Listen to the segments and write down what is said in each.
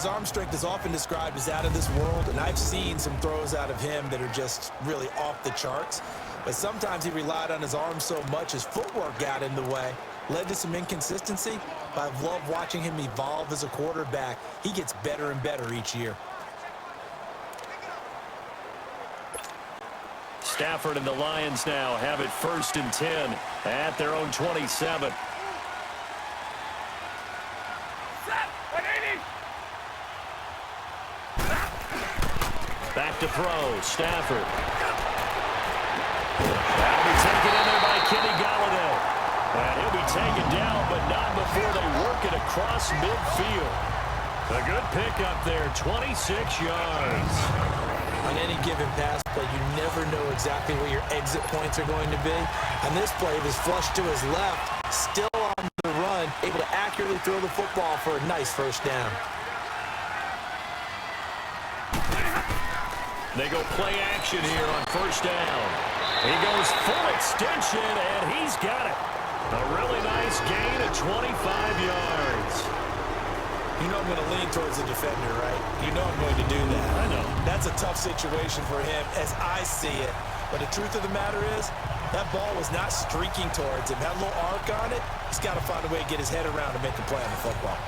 His arm strength is often described as out of this world, and I've seen some throws out of him that are just really off the charts. But sometimes he relied on his arm so much his footwork got in the way, led to some inconsistency. But I've loved watching him evolve as a quarterback. He gets better and better each year. Stafford and the Lions now have it 1st and 10 at their own 27. Back to throw, Stafford. That'll be taken in there by Kenny Galladay. And he'll be taken down, but not before they work it across midfield. A good pickup there, 26 yards. On any given pass play, you never know exactly where your exit points are going to be. On this play, it was flushed to his left, still on the run, able to accurately throw the football for a nice 1st down. They go play action here on 1st down. He goes full extension, and he's got it. A really nice gain of 25 yards. You know I'm going to lean towards the defender, right? You know I'm going to do that. I know. That's a tough situation for him as I see it. But the truth of the matter is, that ball was not streaking towards him. Had a little arc on it. He's got to find a way to get his head around and make a play on the football.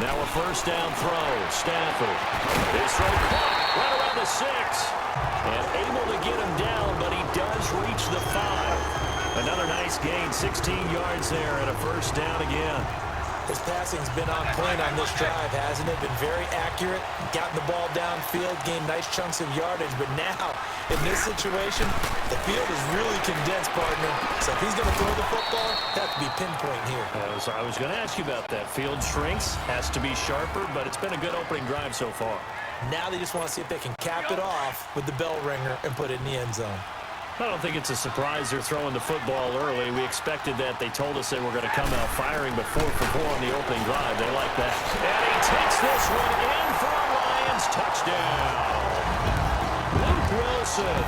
Now a 1st down throw. Stafford. His throw caught right around the 6. And able to get him down, but he does reach the 5. Another nice gain, 16 yards there, and a 1st down again. His passing's been on point on this drive, hasn't it? Been very accurate, gotten the ball downfield, gained nice chunks of yardage. But now, in this situation, the field is really condensed, partner. So if he's going to throw the football, that have to be pinpoint here. I was going to ask you about that. Field shrinks, has to be sharper, but it's been a good opening drive so far. Now they just want to see if they can cap it off with the bell ringer and put it in the end zone. I don't think it's a surprise they're throwing the football early. We expected that. They told us they were going to come out firing but 4 for 4 on the opening drive. They like that. And he takes this one in for a Lions touchdown. Luke Wilson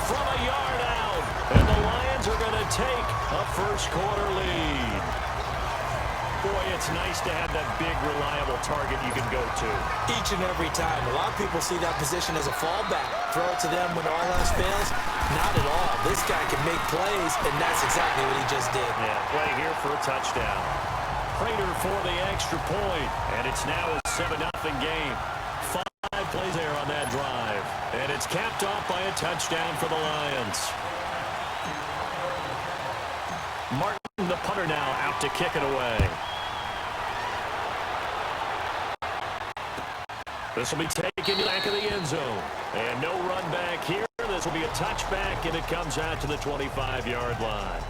from a yard out. And the Lions are going to take a 1st quarter lead. Boy, it's nice to have that big, reliable target you can go to. Each and every time. A lot of people see that position as a fallback. Throw it to them when all else fails. Not at all. This guy can make plays, and that's exactly what he just did. Yeah, play here for a touchdown. Prater for the extra point, and it's now a 7-0 game. 5 plays there on that drive, and it's capped off by a touchdown for the Lions. Martin, the punter, now out to kick it away. This will be taken back of the end zone. And no run back here. This will be a touchback, and it comes out to the 25-yard line.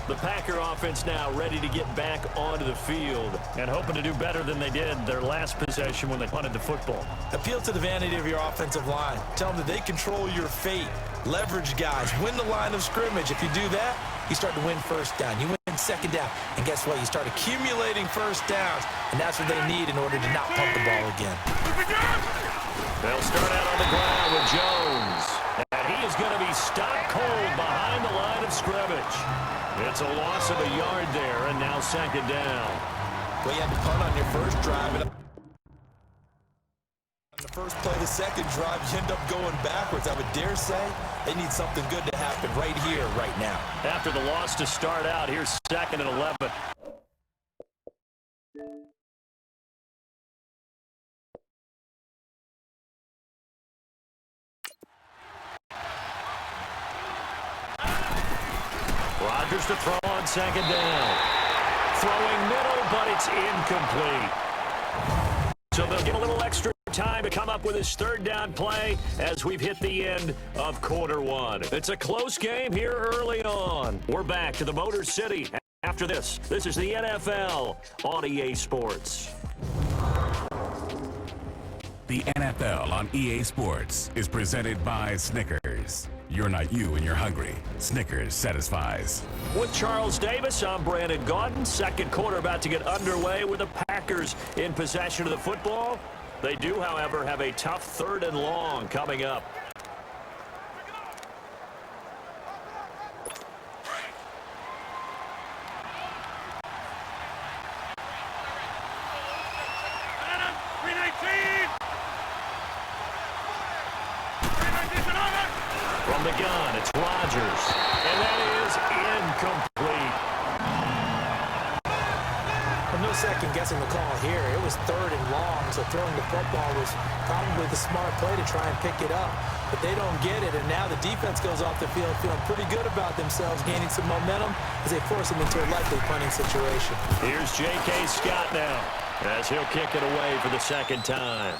The Packer offense now ready to get back onto the field and hoping to do better than they did their last possession when they punted the football. Appeal to the vanity of your offensive line. Tell them that they control your fate. Leverage guys. Win the line of scrimmage. If you do that, you start to win 1st down. You win 2nd down. And guess what? You start accumulating 1st downs, and that's what they need in order to not pump the ball again. They'll start out on the ground with Jones. And he is going to be stopped cold behind the line of scrimmage. It's a loss of a yard there, and now 2nd down. Well, you had to punt on your 1st drive. And on the 1st play of the 2nd drive, you end up going backwards. I would dare say they need something good to happen right here, right now. After the loss to start out, here's 2nd and 11. Rodgers to throw on 2nd down. Throwing middle, but it's incomplete. So they'll get a little extra time to come up with his 3rd down play as we've hit the end of quarter 1. It's a close game here early on. We're back to the Motor City after this. This is the NFL on EA Sports. The NFL on EA Sports is presented by Snickers. You're not you when you're hungry. Snickers satisfies. With Charles Davis, I'm Brandon Gaudin. 2nd quarter about to get underway with the Packers in possession of the football. They do, however, have a tough 3rd and long coming up. From the gun, it's Rodgers. And that is incomplete. No second guessing the call here. It was 3rd and long, so throwing the football was probably the smart play to try and pick it up. But they don't get it, and now the defense goes off the field feeling pretty good about themselves, gaining some momentum as they force them into a likely punting situation. Here's J.K. Scott now, as he'll kick it away for the 2nd time.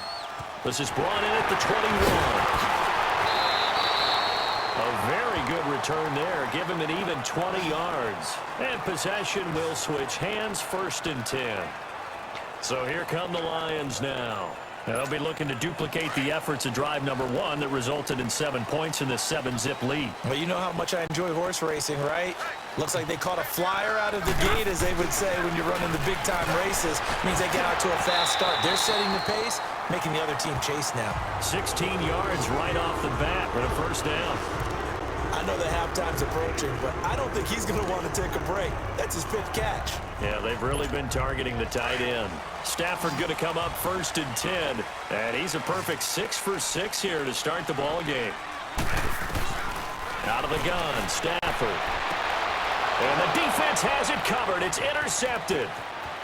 This is brought in at the 21. A very good return there. Give him an even 20 yards. And possession will switch hands, 1st and 10. So here come the Lions now. They'll be looking to duplicate the efforts of drive number 1 that resulted in 7 points in this 7-zip lead. Well, you know how much I enjoy horse racing, right? Looks like they caught a flyer out of the gate, as they would say when you're running the big-time races. Means they get out to a fast start. They're setting the pace, making the other team chase now. 16 yards right off the bat with a 1st down. I know the halftime's approaching, but I don't think he's going to want to take a break. That's his pitch catch. Yeah, they've really been targeting the tight end. Stafford going to come up 1st and 10, and he's a perfect 6 for 6 here to start the ball game. Out of the gun, Stafford. And the defense has it covered. It's intercepted.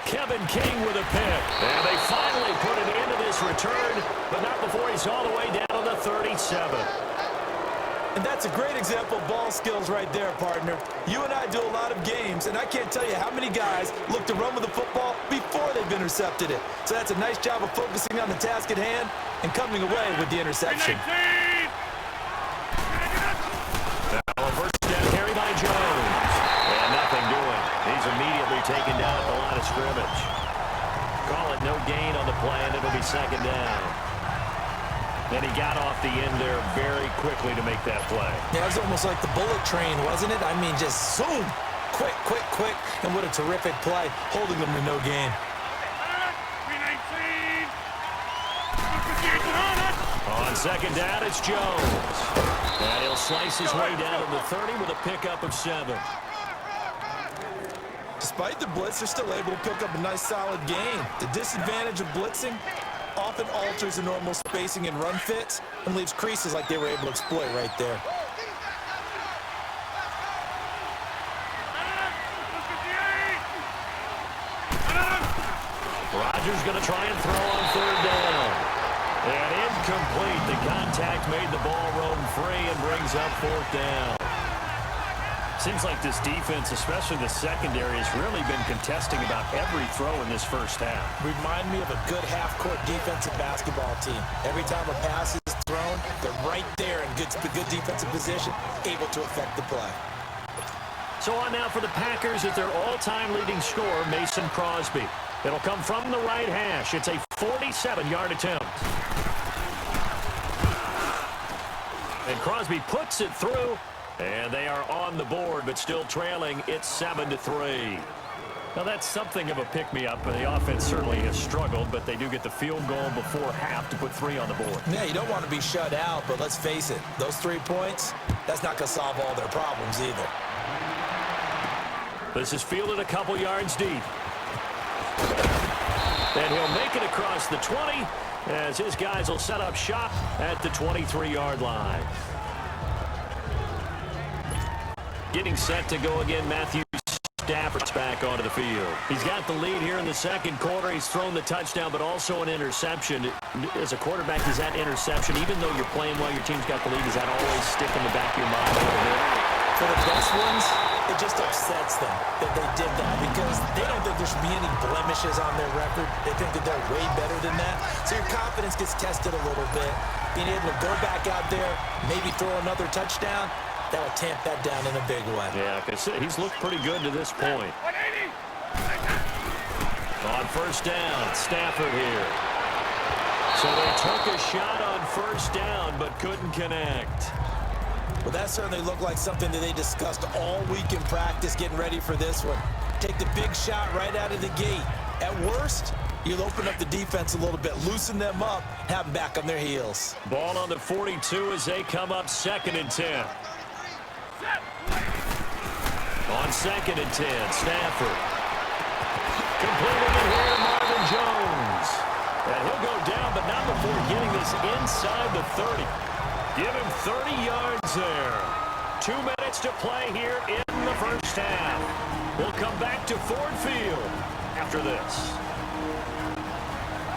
Kevin King with a pick. And they finally put it into this return, but not before he's all the way down to the 37. And that's a great example of ball skills right there, partner. You and I do a lot of games, and I can't tell you how many guys look to run with the football before they've intercepted it. So that's a nice job of focusing on the task at hand and coming away with the interception. Now a 1st down carry by Jones. And nothing doing. He's immediately taken down at the line of scrimmage. Call it no gain on the play, and it'll be 2nd down. And he got off the end there very quickly to make that play. Yeah, it was almost like the bullet train, wasn't it? I mean, just zoom. Quick, quick, quick. And what a terrific play, holding them to no gain. On 2nd down, it's Jones. And he'll slice his way down to the 30 with a pickup of 7. Despite the blitz, they're still able to pick up a nice, solid gain. The disadvantage of blitzing often alters the normal spacing and run fits and leaves creases like they were able to exploit right there. Rodgers going to try and throw on 3rd down. And incomplete. The contact made the ball roam free and brings up 4th down. Seems like this defense, especially the secondary, has really been contesting about every throw in this 1st half. Remind me of a good half-court defensive basketball team. Every time a pass is thrown, they're right there in good defensive position, able to affect the play. So on now for the Packers at their all-time leading scorer, Mason Crosby. It'll come from the right hash. It's a 47-yard attempt. And Crosby puts it through. And they are on the board, but still trailing. It's 7-3. Now, that's something of a pick-me-up. The offense certainly has struggled, but they do get the field goal before half to put 3 on the board. Yeah, you don't want to be shut out, but let's face it. Those 3 points, that's not going to solve all their problems either. This is fielded a couple yards deep. And he'll make it across the 20 as his guys will set up shop at the 23-yard line. Getting set to go again, Matthew Stafford's back onto the field. He's got the lead here in the 2nd quarter. He's thrown the touchdown, but also an interception. As a quarterback, is that interception, even though you're playing well, your team's got the lead, does that always stick in the back of your mind a little bit? For the best ones, it just upsets them that they did that because they don't think there should be any blemishes on their record. They think that they're way better than that. So your confidence gets tested a little bit. Being able to go back out there, maybe throw another touchdown, that will tamp that down in a big way. Yeah, because he's looked pretty good to this point. On 1st down, Stafford here. So they took a shot on 1st down, but couldn't connect. Well, that certainly looked like something that they discussed all week in practice getting ready for this one. Take the big shot right out of the gate. At worst, You'll open up the defense a little bit, loosen them up, have them back on their heels. Ball on the 42 as they come up 2nd and 10. On 2nd and 10, Stafford. Completing it here to Marvin Jones. And he'll go down, but not before getting this inside the 30. Give him 30 yards there. 2 minutes to play here in the first half. We'll come back to Ford Field after this.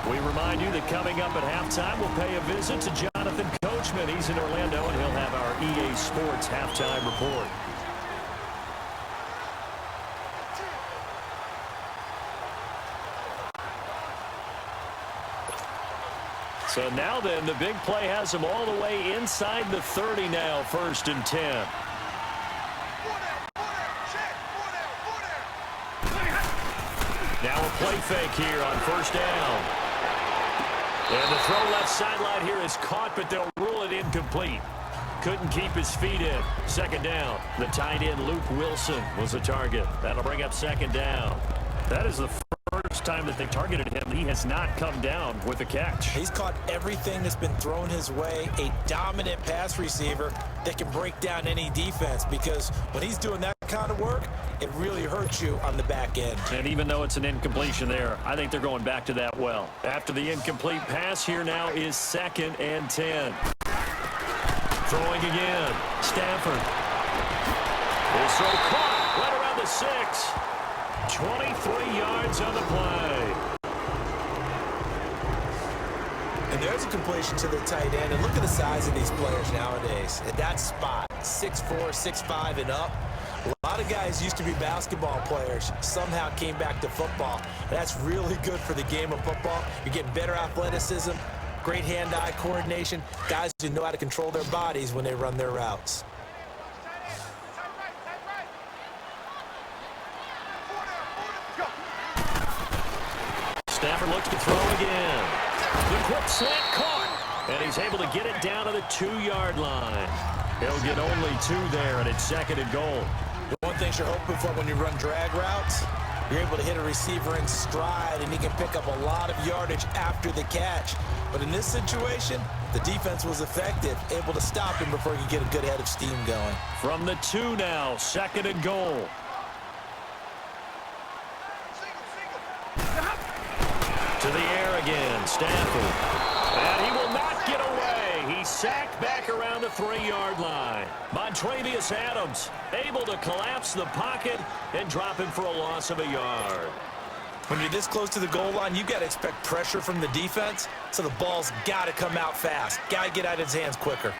We remind you that coming up at halftime, we'll pay a visit to Jonathan Coachman. He's in Orlando, and he'll have our EA Sports halftime report. So now then, the big play has them all the way inside the 30 now, 1st and 10. Now a play fake here on 1st down. And the throw left sideline here is caught, but they'll rule it incomplete. Couldn't keep his feet in. 2nd down. The tight end, Luke Wilson, was the target. That'll bring up 2nd down. That is the first time that they targeted him. He has not come down with a catch. He's caught everything that's been thrown his way. A dominant pass receiver that can break down any defense, because when he's doing that kind of work, it really hurts you on the back end. And even though it's an incompletion there, I think they're going back to that well. After the incomplete pass, here now is 2nd and 10. Throwing again. Stafford. This throw caught right around the 6. 23 yards on the play. And there's a completion to the tight end. And look at the size of these players nowadays. At that spot, 6'4", 6'5", and up. A lot of guys used to be basketball players, somehow came back to football. That's really good for the game of football. You're getting better athleticism, great hand-eye coordination, guys who know how to control their bodies when they run their routes. Stafford looks to throw again. The quick slant caught, and he's able to get it down to the 2-yard line. He'll get only 2 there, and it's 2nd and goal. One thing you're hoping for when you run drag routes, you're able to hit a receiver in stride, and he can pick up a lot of yardage after the catch. But in this situation, the defense was effective, able to stop him before he could get a good head of steam going. From the 2 now, 2nd and goal. To the air again, Stafford. And he will not get away. He's sacked back around the 3-yard line. Montravius Adams able to collapse the pocket and drop him for a loss of a yard. When you're this close to the goal line, you've got to expect pressure from the defense, so the ball's got to come out fast. Got to get out of his hands quicker.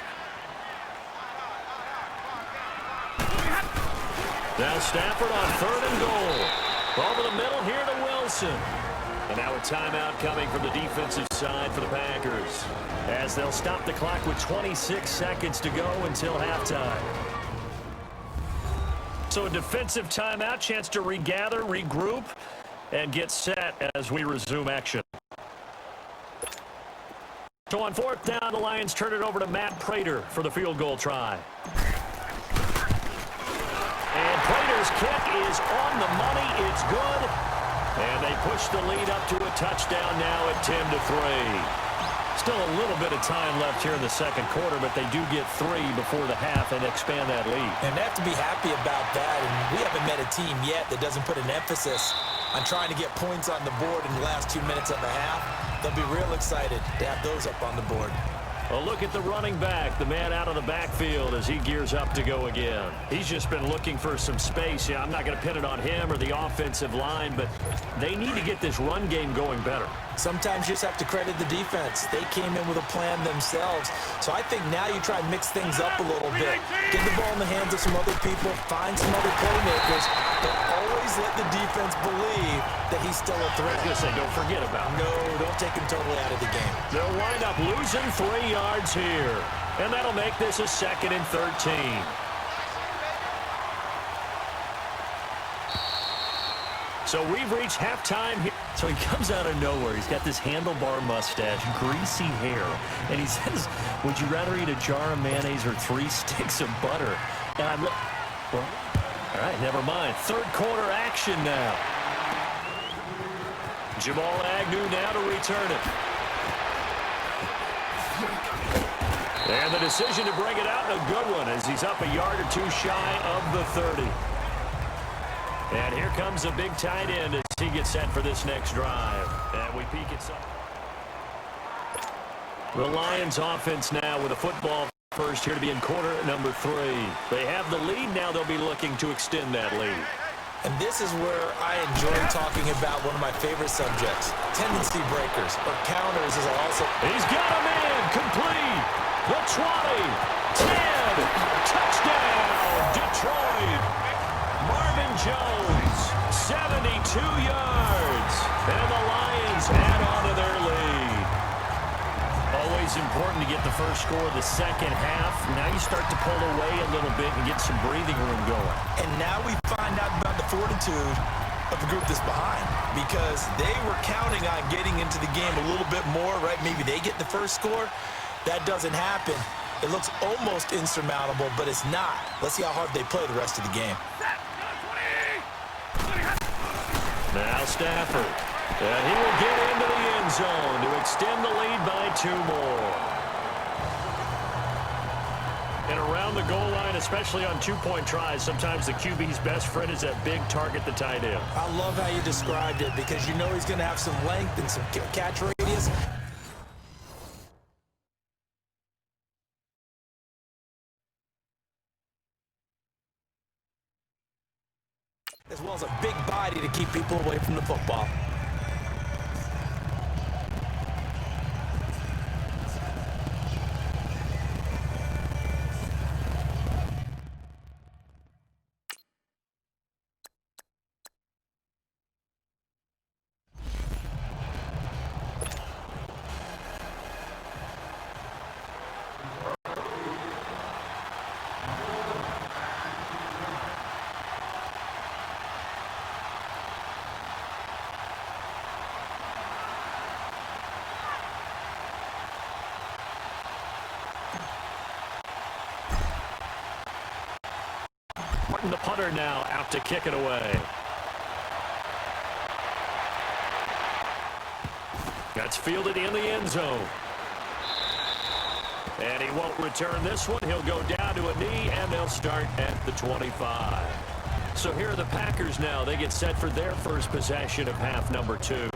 Now Stafford on 3rd and goal. Over the middle here to Wilson. And now a timeout coming from the defensive side for the Packers, as they'll stop the clock with 26 seconds to go until halftime. So a defensive timeout, chance to regather, regroup, and get set as we resume action. So on 4th down, the Lions turn it over to Matt Prater for the field goal try. And Prater's kick is on the money. It's good. And they push the lead up to a touchdown now at 10-3. Still a little bit of time left here in the 2nd quarter, but they do get 3 before the half and expand that lead. And they have to be happy about that. And we haven't met a team yet that doesn't put an emphasis on trying to get points on the board in the last 2 minutes of the half. They'll be real excited to have those up on the board. A look at the running back, the man out of the backfield as he gears up to go again. He's just been looking for some space. Yeah, I'm not going to pin it on him or the offensive line, but they need to get this run game going better. Sometimes you just have to credit the defense. They came in with a plan themselves. So I think now you try to mix things up a little bit. Get the ball in the hands of some other people, find some other playmakers, but always let the defense believe that he's still a threat. I was going to say, don't forget about him. No, don't take him totally out of the game. They'll wind up losing 3 yards here, and that'll make this a 2nd and 13. So we've reached halftime here. So he comes out of nowhere. He's got this handlebar mustache, greasy hair, and he says, would you rather eat a jar of mayonnaise or 3 sticks of butter? And I'm like, well, all right, never mind. 3rd quarter action now. Jamal Agnew now to return it. And the decision to bring it out, a good one, as he's up a yard or two shy of the 30. And here comes a big tight end as he gets set for this next drive. And we peek at some. The Lions offense now with a football first here to be in quarter number 3. They have the lead now. They'll be looking to extend that lead. And this is where I enjoy talking about one of my favorite subjects, tendency breakers, or counters, as I also... He's got a man, complete, the 20, 10, touchdown, Detroit. Marvin Jones, 72 yards, and the Lions add on to their lead. Always important to get the first score of the second half. Now you start to pull away a little bit and get some breathing room going. And now we find out about the fortitude of the group that's behind, because they were counting on getting into the game a little bit more, right? Maybe they get the first score. That doesn't happen. It looks almost insurmountable, but it's not. Let's see how hard they play the rest of the game. Now Stafford. And he will get into the end zone to extend the lead by 2 more. And around the goal line, especially on 2-point tries, sometimes the QB's best friend is that big target, the tight end. I love how you described it, because you know he's going to have some length and some catch radius. As well as a big body to keep people away from the football. The punter now out to kick it away. That's fielded in the end zone. And he won't return this one. He'll go down to a knee, and they'll start at the 25. So here are the Packers now. They get set for their first possession of half number 2.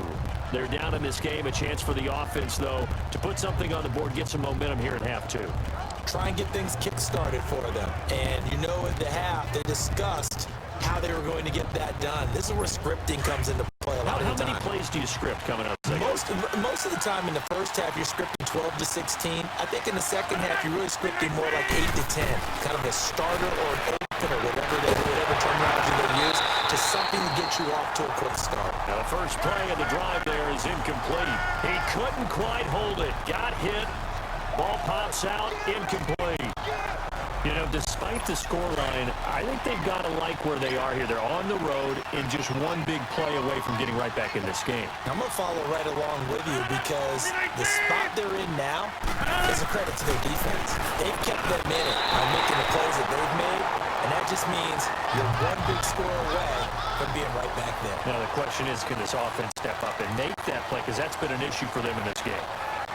They're down in this game. A chance for the offense, though, to put something on the board, get some momentum here in half 2. Try and get things kick-started for them. And you know, at the half, they discussed how they were going to get that done. This is where scripting comes into play a lot of the time. How many plays do you script coming up? Most of the time in the first half, you're scripting 12 to 16. I think in the second half, you're really scripting more like 8 to 10. Kind of a starter or an opener, whatever terminology they use, just something to get you off to a quick start. Now the first play of the drive there is incomplete. He couldn't quite hold it. Got hit. Ball pops out, incomplete. You know, despite the scoreline, I think they've got to like where they are here. They're on the road and just one big play away from getting right back in this game. I'm going to follow right along with you, because the spot they're in now is a credit to their defense. They've kept them in it by making the plays that they've made, and that just means you're one big score away from being right back there. Now the question is, can this offense step up and make that play? Because that's been an issue for them in this game.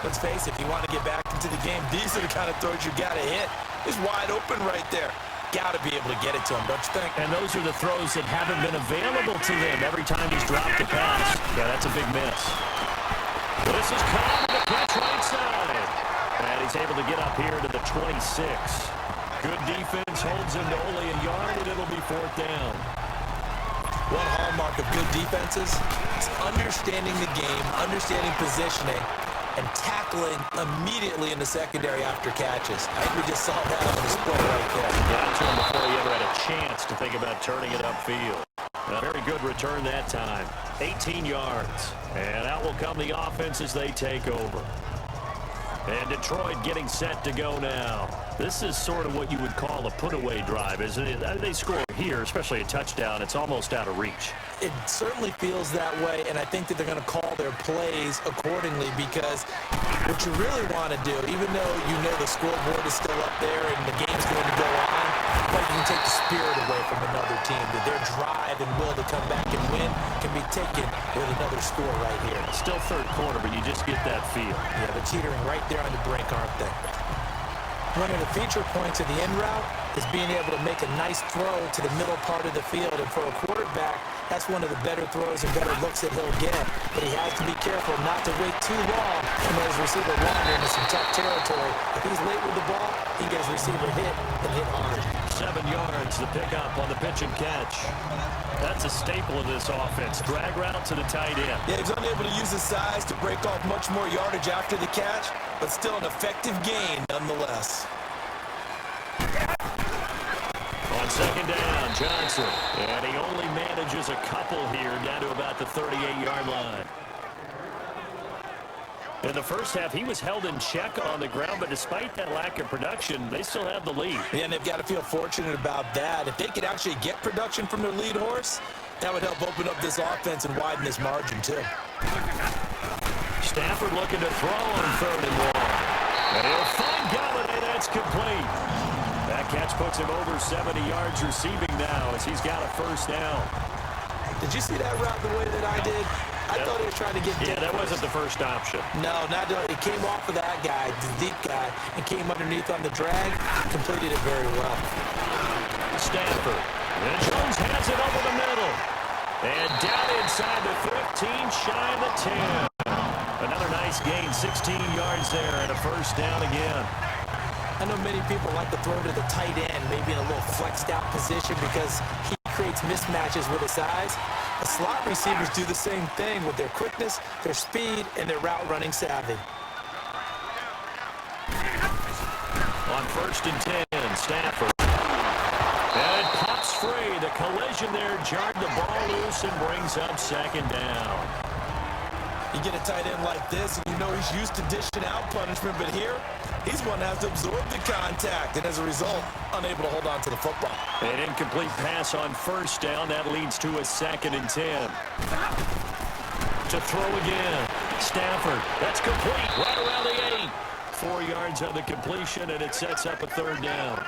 Let's face it, if you want to get back into the game, these are the kind of throws you got to hit. He's wide open right there. Got to be able to get it to him, don't you think? And those are the throws that haven't been available to them every time he's dropped a pass. Yeah, that's a big miss. This is caught to the catch right side. And he's able to get up here to the 26. Good defense holds him to only a yard, and it'll be 4th down. One hallmark of good defenses is understanding the game, understanding positioning, and tackling immediately in the secondary after catches. I think we just saw that on display right there. Got to him before he ever had a chance to think about turning it upfield. A very good return that time. 18 yards. And out will come the offense as they take over. And Detroit getting set to go now. This is sort of what you would call a put-away drive, isn't it? They score here, especially a touchdown. It's almost out of reach. It certainly feels that way, and I think that they're going to call their plays accordingly, because what you really want to do, even though you know the scoreboard is still up there and the game's going to go on, but you can take the spirit away from another team, that their drive and will to come back and win can be taken with another score right here. Still third quarter, but you just get that feel. Yeah, they're teetering right there on the brink, aren't they? One of the feature points of the end route is being able to make a nice throw to the middle part of the field. And for a quarterback, that's one of the better throws and better looks that he'll get. But he has to be careful not to wait too long and let his receiver wander into some tough territory. If he's late with the ball, he can get his receiver hit and hit hard. 7 yards, the pickup on the pitch and catch. That's a staple of this offense. Drag route to the tight end. Yeah, he's unable to use his size to break off much more yardage after the catch, but still an effective gain nonetheless. On second down, Johnson. And he only manages a couple here down to about the 38-yard line. In the first half, he was held in check on the ground, but despite that lack of production, they still have the lead. Yeah, and they've got to feel fortunate about that. If they could actually get production from their lead horse, that would help open up this offense and widen this margin, too. Stafford looking to throw on 3rd and 1. And he'll find Galladay. That's complete. That catch puts him over 70 yards receiving now as he's got a first down. Did you see that route the way that I did? I thought he was trying to get deep. Yeah, that wasn't the first option. No, not it. It came off of that guy, the deep guy, and came underneath on the drag. Completed it very well. Stafford. And Jones has it over the middle. And down inside the 15, shy of the 10. Another nice gain, 16 yards there, and a first down again. I know many people like to throw to the tight end, maybe in a little flexed out position because he creates mismatches with his size. The slot receivers do the same thing with their quickness, their speed, and their route running savvy. On 1st and 10, Stafford. And it pops free. The collision there jarred the ball loose and brings up second down. You get a tight end like this, and you know he's used to dishing out punishment, but here, he's one that has to absorb the contact, and as a result, unable to hold on to the football. An incomplete pass on 1st down. That leads to a 2nd and 10. To throw again. Stafford. That's complete. Right around the 8. 4 yards on the completion, and it sets up a 3rd down.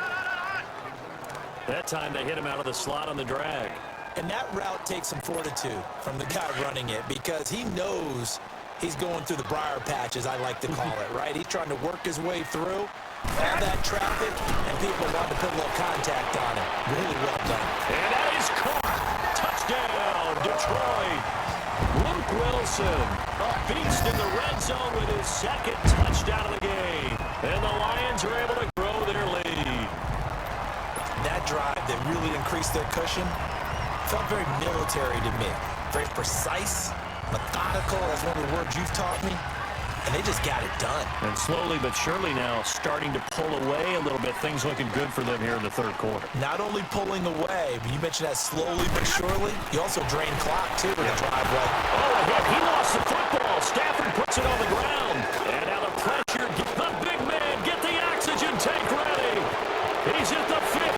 That time they hit him out of the slot on the drag. And that route takes some fortitude from the guy running it because he knows he's going through the briar patch, as I like to call it, right? He's trying to work his way through all that traffic, and people want to put a little contact on it. Really well done. And that is caught. Touchdown, Detroit. Luke Wilson, a beast in the red zone with his 2nd touchdown of the game. And the Lions are able to grow their lead. That drive that really increased their cushion felt very military to me. Very precise, methodical, that's one of the words you've taught me. And they just got it done. And slowly but surely now starting to pull away a little bit. Things looking good for them here in the 3rd quarter. Not only pulling away, but you mentioned that slowly but surely. You also drain clock, too, in the driveway. Oh, he lost the football. Stafford puts it on the ground. And now the pressure. The big man, get the oxygen tank ready. He's at the 50.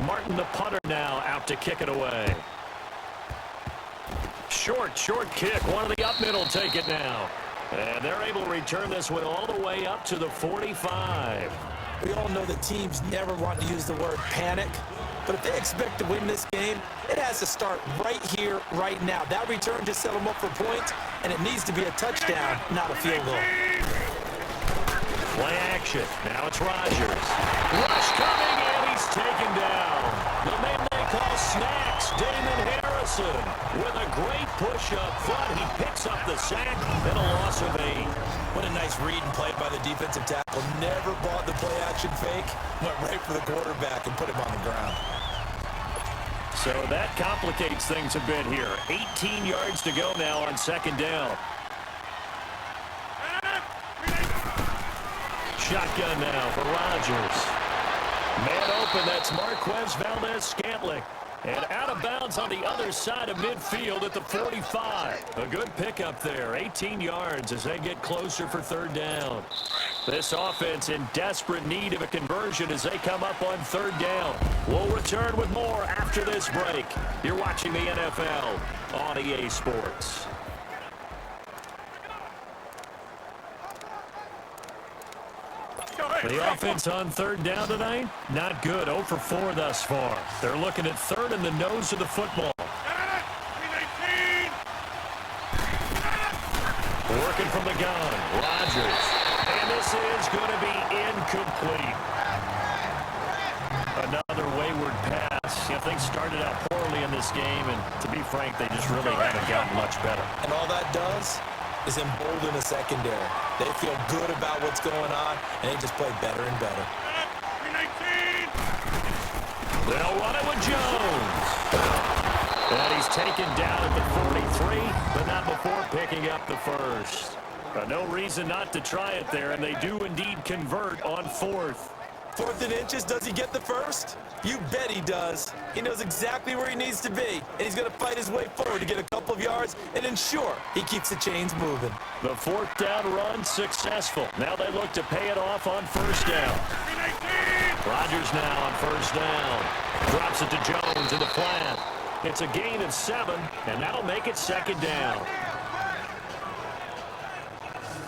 Martin, the punter, now out to kick it away. Short kick. One of the up middle take it now. And they're able to return this one all the way up to the 45. We all know that teams never want to use the word panic. But if they expect to win this game, it has to start right here, right now. That return just set them up for points, and it needs to be a touchdown, not a field goal. Play action. Now it's Rodgers. Rush coming, and he's taken down. The man they call Snacks, Damon Harrison, with a great push up front. He picks up the sack and a loss of 8. What a nice read and play by the defensive tackle. Never bought the play action fake. Went right for the quarterback and put him on the ground. So that complicates things a bit here. 18 yards to go now on 2nd down. Shotgun now for Rodgers. Man open, that's Marquez Valdez-Scantling. And out of bounds on the other side of midfield at the 45. A good pickup there, 18 yards as they get closer for third down. This offense in desperate need of a conversion as they come up on third down. We'll return with more after this break. You're watching the NFL on EA Sports. The offense on third down tonight, not good. 0 for 4 thus far. They're looking at third in the nose of the football. Working from the gun, Rodgers. And this is going to be incomplete. Another wayward pass. You know, things started out poorly in this game, and to be frank, they just really haven't gotten much better. And all that does is embolden the secondary. They feel good about what's going on, and they just play better and better. They'll run it with Jones. And he's taken down at the 43, but not before picking up the first. No reason not to try it there, and they do indeed convert on fourth. 4th and inches, does he get the first? You bet he does. He knows exactly where he needs to be, and he's going to fight his way forward to get a couple of yards and ensure he keeps the chains moving. The fourth down run successful. Now they look to pay it off on first down. Rodgers now on first down. Drops it to Jones in the flat. It's a gain of 7, and that'll make it second down.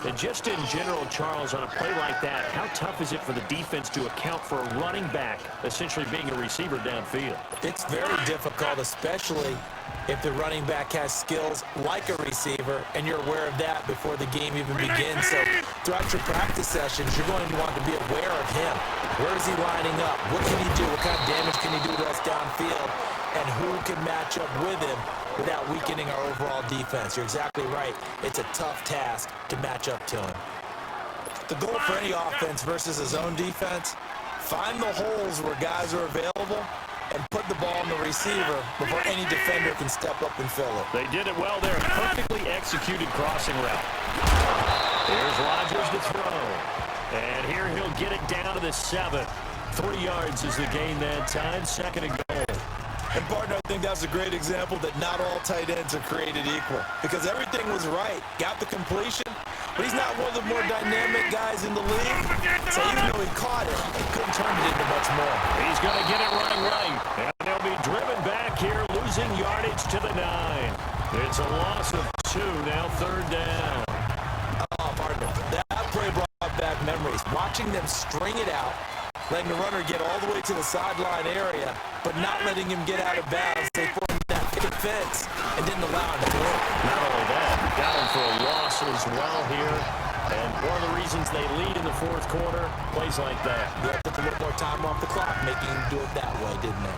And just in general, Charles, on a play like that, how tough is it for the defense to account for a running back essentially being a receiver downfield? It's very difficult, especially if the running back has skills like a receiver, and you're aware of that before the game even begins. So throughout your practice sessions, you're going to want to be aware of him. Where is he lining up? What can he do? What kind of damage can he do to us downfield? And who can match up with him without weakening our overall defense? You're exactly right. It's a tough task to match up to him. The goal for any offense versus his own defense, find the holes where guys are available and put the ball in the receiver before any defender can step up and fill it. They did it well there. Perfectly executed crossing route. Here's Rodgers to throw. And here he'll get it down to the 7. 3 yards is the gain that time. Second and goal. And, partner, I think that's a great example that not all tight ends are created equal, because everything was right. Got the completion, but he's not one of the more dynamic guys in the league. So even though he caught it, he couldn't turn it into much more. He's going to get it running right. And they'll be driven back here, losing yardage to the 9. It's a loss of 2, now third down. Oh, partner, that play brought back memories. Watching them string it out, letting the runner get all the way to the sideline area, but not letting him get out of bounds. They formed that picket fence and didn't allow him to throw. Not only that, got him for a loss as well here. And one of the reasons they lead in the fourth quarter, plays like that. Yeah, took a little more time off the clock, making him do it that way, didn't they?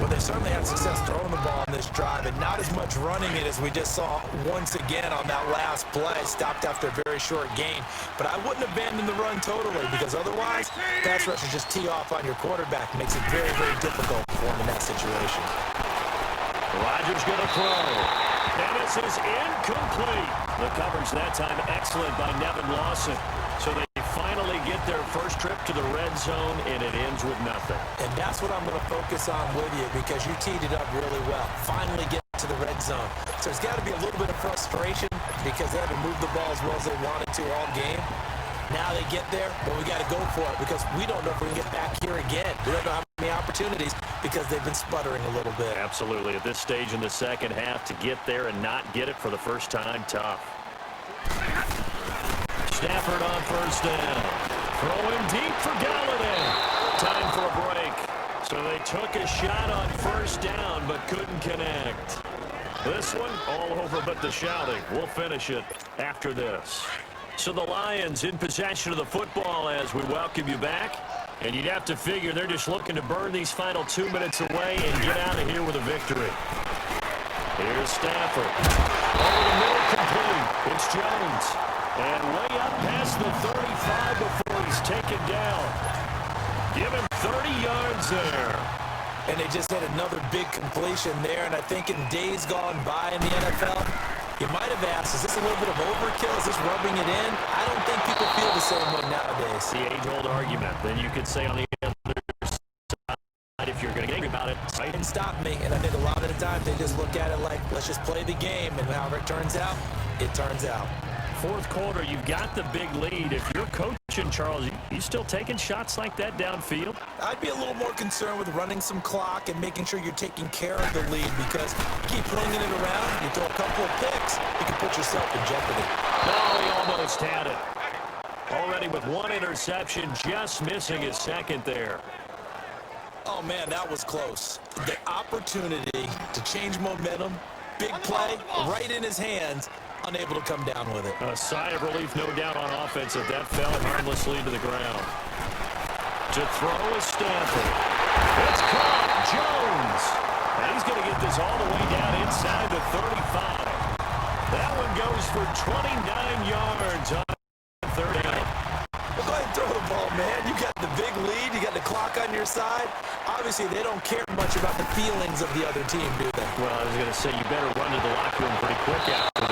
Well, they certainly had success throwing the ball on this drive, and not as much running it as we just saw once again on that last play. Stopped after a very short gain. But I wouldn't abandon the run totally, because otherwise, pass rushers just tee off on your quarterback. It makes it very, very difficult for him in that situation. Rodgers going to throw. And this is incomplete. The coverage that time excellent by Nevin Lawson. So they finally get their first trip to the red zone, and it ends with nothing. And that's what I'm going to focus on with you, because you teed it up really well. Finally get to the red zone. So there's got to be a little bit of frustration because they haven't moved the ball as well as they wanted to all game. Now they get there, but we got to go for it because we don't know if we can get back here again. We don't know how many opportunities because they've been sputtering a little bit. Absolutely. At this stage in the second half, to get there and not get it for the first time, tough. Stafford on first down. Throwing deep for Galladay. Time for a break. So they took a shot on first down but couldn't connect. This one all over but the shouting. We'll finish it after this. So the Lions in possession of the football as we welcome you back. And you'd have to figure they're just looking to burn these final 2 minutes away and get out of here with a victory. Here's Stafford. Over the middle, complete. It's Jones. And way up past the 35 before he's taken down. Give him 30 yards there. And they just had another big completion there. And I think in days gone by in the NFL, you might have asked, is this a little bit of overkill? Is this rubbing it in? I don't think people feel the same way nowadays. The age-old argument. Then you could say on the other angry about it, right? And stop me. And I think a lot of the time they just look at it like, let's just play the game. And however it turns out, it turns out. Fourth quarter, you've got the big lead. If you're coaching, Charles, you still taking shots like that downfield? I'd be a little more concerned with running some clock and making sure you're taking care of the lead, because you keep flinging it around, you throw a couple of picks, you can put yourself in jeopardy. No, he almost had it. Already with one interception, just missing his second there. Oh, man, that was close. The opportunity to change momentum, big play, right in his hands, unable to come down with it. A sigh of relief, no doubt, on offense if that fell harmlessly to the ground. To throw is Stanford. It's caught. Jones. And he's going to get this all the way down inside the 35. That one goes for 29 yards on third down. Well, go ahead and throw the ball, man. You got the big lead. You got the clock on your side. Obviously, they don't care much about the feelings of the other team, do they? Well, I was going to say, you better run to the locker room pretty quick after